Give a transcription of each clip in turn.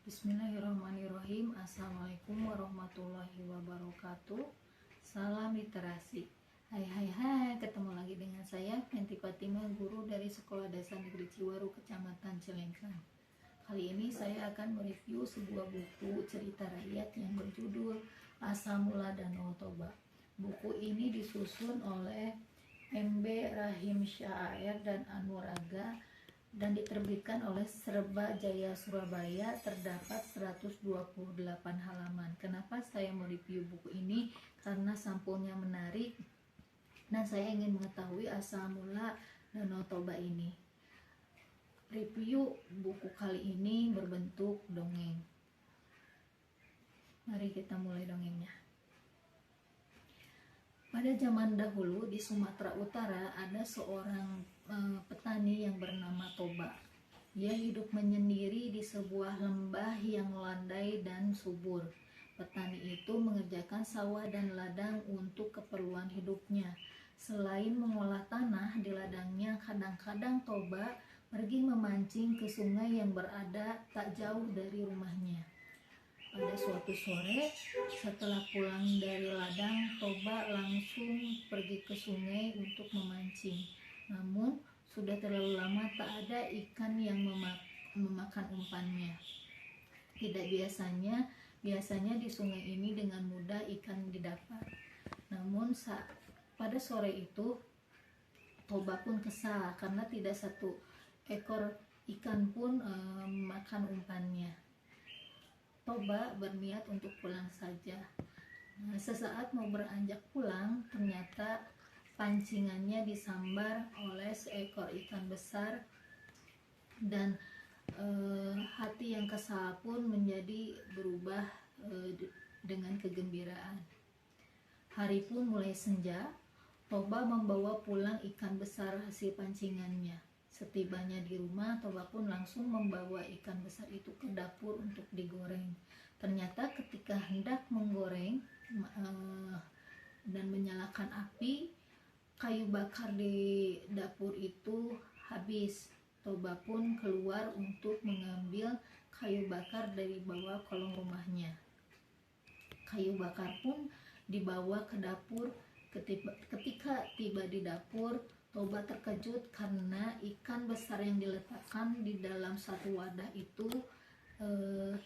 Bismillahirrahmanirrahim. Assalamualaikum warahmatullahi wabarakatuh. Salam literasi. Hai, ketemu lagi dengan saya Fenty Fatima, guru dari Sekolah Dasar Negeri Ciwaru, Kecamatan Celengkang. Kali ini saya akan mereview sebuah buku cerita rakyat yang berjudul Asal Mula Danau Toba. Buku ini disusun oleh MB Rahim Syair dan Anwar Aga dan diterbitkan oleh Serba Jaya Surabaya. Terdapat 128 halaman. Kenapa saya mereview buku ini? Karena sampulnya menarik dan saya ingin mengetahui asal mula Danau Toba ini. Review buku kali ini berbentuk dongeng. Mari kita mulai dongengnya. Pada zaman dahulu di Sumatera Utara ada seorang petani yang bernama Toba. Dia hidup menyendiri di sebuah lembah yang landai dan subur. Petani itu mengerjakan sawah dan ladang untuk keperluan hidupnya. Selain mengolah tanah di ladangnya, kadang-kadang Toba pergi memancing ke sungai yang berada tak jauh dari rumahnya. Pada suatu sore, setelah pulang dari ladang, Toba langsung pergi ke sungai untuk memancing. Namun, sudah terlalu lama tak ada ikan yang memakan umpannya. Tidak biasanya di sungai ini dengan mudah ikan didapat. Namun, pada sore itu, Toba pun kesal karena tidak satu ekor ikan pun makan umpannya. Toba berniat untuk pulang saja. Sesaat mau beranjak pulang, ternyata pancingannya disambar oleh seekor ikan besar dan hati yang kesal pun menjadi berubah dengan kegembiraan. Hari pun mulai senja. Toba membawa pulang ikan besar hasil pancingannya. Setibanya di rumah, Toba pun langsung membawa ikan besar itu ke dapur untuk digoreng. Ternyata ketika hendak menggoreng dan menyalakan api, kayu bakar di dapur itu habis. Toba pun keluar untuk mengambil kayu bakar dari bawah kolong rumahnya. Kayu bakar pun dibawa ke dapur. Ketika tiba di dapur, Toba terkejut karena ikan besar yang diletakkan di dalam satu wadah itu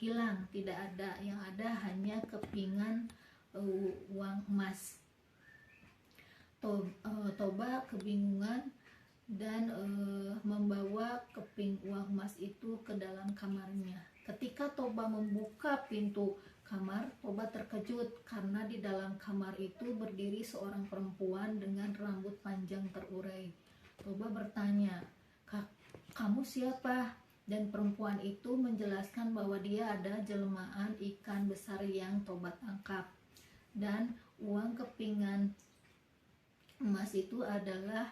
hilang, tidak ada. Yang ada hanya kepingan uang emas. Toba kebingungan dan membawa keping uang emas itu ke dalam kamarnya. Ketika Toba membuka pintu kamar, Toba terkejut karena di dalam kamar itu berdiri seorang perempuan dengan rambut panjang terurai. Toba bertanya, "Kamu siapa?" Dan perempuan itu menjelaskan bahwa dia ada jelmaan ikan besar yang Toba tangkap. Dan uang kepingan emas itu adalah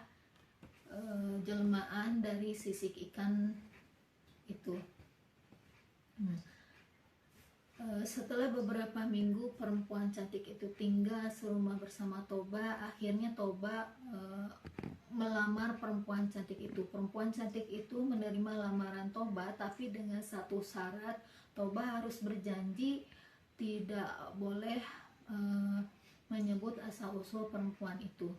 jelmaan dari sisik ikan itu. Setelah beberapa minggu perempuan cantik itu tinggal serumah bersama Toba, akhirnya Toba melamar perempuan cantik itu. Perempuan cantik itu menerima lamaran Toba, tapi dengan satu syarat. Toba harus berjanji tidak boleh menyebut asal-usul perempuan itu.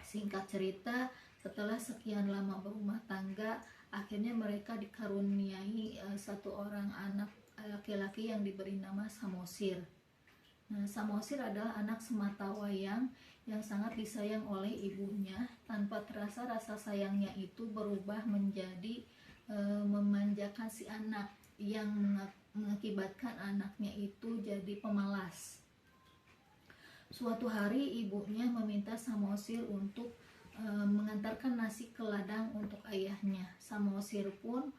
Singkat cerita, setelah sekian lama berumah tangga, akhirnya mereka dikaruniai satu orang anak laki-laki yang diberi nama Samosir. Nah, Samosir adalah anak sematawayang yang sangat disayang oleh ibunya. Tanpa terasa rasa sayangnya itu berubah menjadi memanjakan si anak, yang mengakibatkan anaknya itu jadi pemalas. Suatu hari ibunya meminta Samosir untuk mengantarkan nasi ke ladang untuk ayahnya. Samosir pun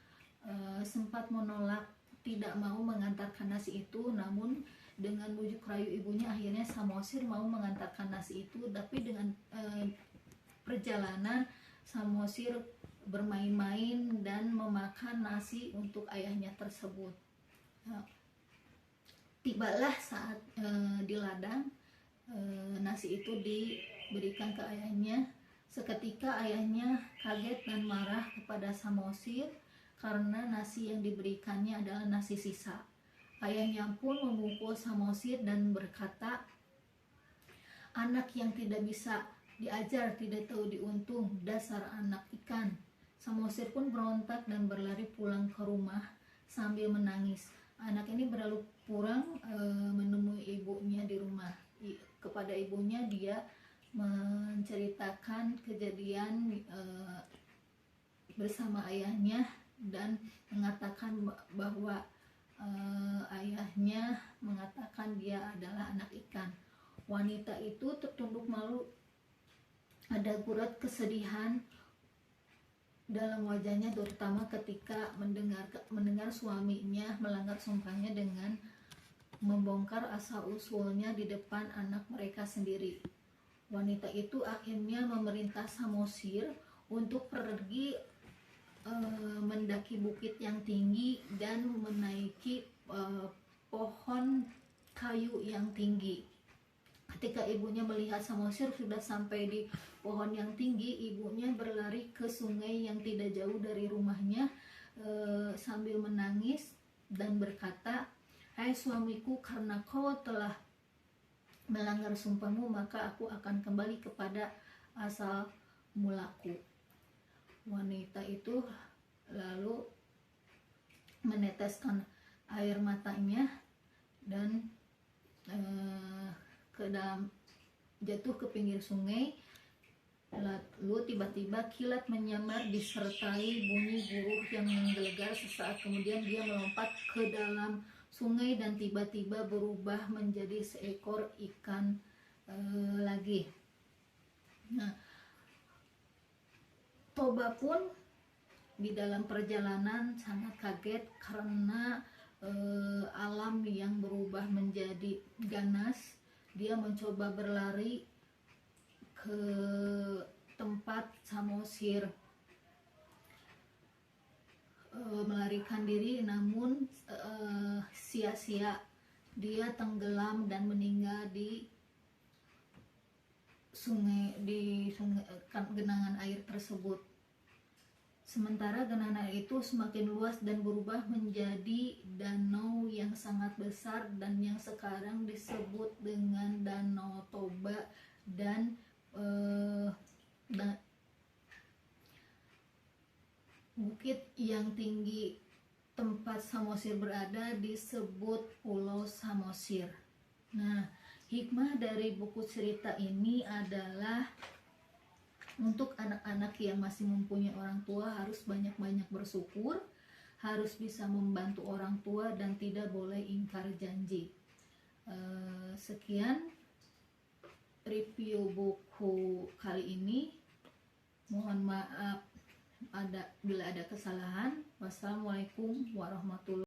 sempat menolak, tidak mau mengantarkan nasi itu. Namun dengan bujuk rayu ibunya, akhirnya Samosir mau mengantarkan nasi itu. Tapi dengan perjalanan, Samosir bermain-main dan memakan nasi untuk ayahnya tersebut. Tibalah saat di ladang, nasi itu diberikan ke ayahnya. Seketika ayahnya kaget dan marah kepada Samosir karena nasi yang diberikannya adalah nasi sisa. Ayahnya pun memukul Samosir dan berkata, "Anak yang tidak bisa diajar tidak tahu diuntung, dasar anak ikan." Samosir pun berontak dan berlari pulang ke rumah sambil menangis. Anak ini berlalu pulang menemui ibunya di rumah. Kepada ibunya dia menceritakan kejadian bersama ayahnya dan mengatakan bahwa ayahnya mengatakan dia adalah anak ikan. Wanita itu tertunduk malu, ada gurat kesedihan dalam wajahnya, terutama ketika mendengar suaminya melanggar sumpahnya dengan membongkar asal-usulnya di depan anak mereka sendiri. Wanita itu akhirnya memerintah Samosir untuk pergi mendaki bukit yang tinggi dan menaiki pohon kayu yang tinggi. Ketika ibunya melihat Samosir sudah sampai di pohon yang tinggi, ibunya berlari ke sungai yang tidak jauh dari rumahnya sambil menangis dan berkata, "Hai suamiku, karena kau telah melanggar sumpahmu, maka aku akan kembali kepada asal mulaku." Wanita itu lalu meneteskan air matanya dan jatuh ke pinggir sungai. Lalu tiba-tiba kilat menyamar disertai bunyi guruh yang menggelegar. Sesaat kemudian dia melompat ke dalam sungai dan tiba-tiba berubah menjadi seekor ikan lagi. Nah, Toba pun di dalam perjalanan sangat kaget karena alam yang berubah menjadi ganas. Dia mencoba berlari ke tempat Samosir melarikan diri, namun sia-sia. Dia tenggelam dan meninggal di genangan air tersebut. Sementara genangan air itu semakin luas dan berubah menjadi danau yang sangat besar dan yang sekarang disebut dengan Danau Toba, dan bukit yang tinggi tempat Samosir berada disebut Pulau Samosir. Nah, hikmah dari buku cerita ini adalah untuk anak-anak yang masih mempunyai orang tua harus banyak-banyak bersyukur, harus bisa membantu orang tua dan tidak boleh ingkar janji. Sekian review buku kali ini. Mohon maaf bila ada kesalahan. Wassalamualaikum warahmatullahi wabarakatuh.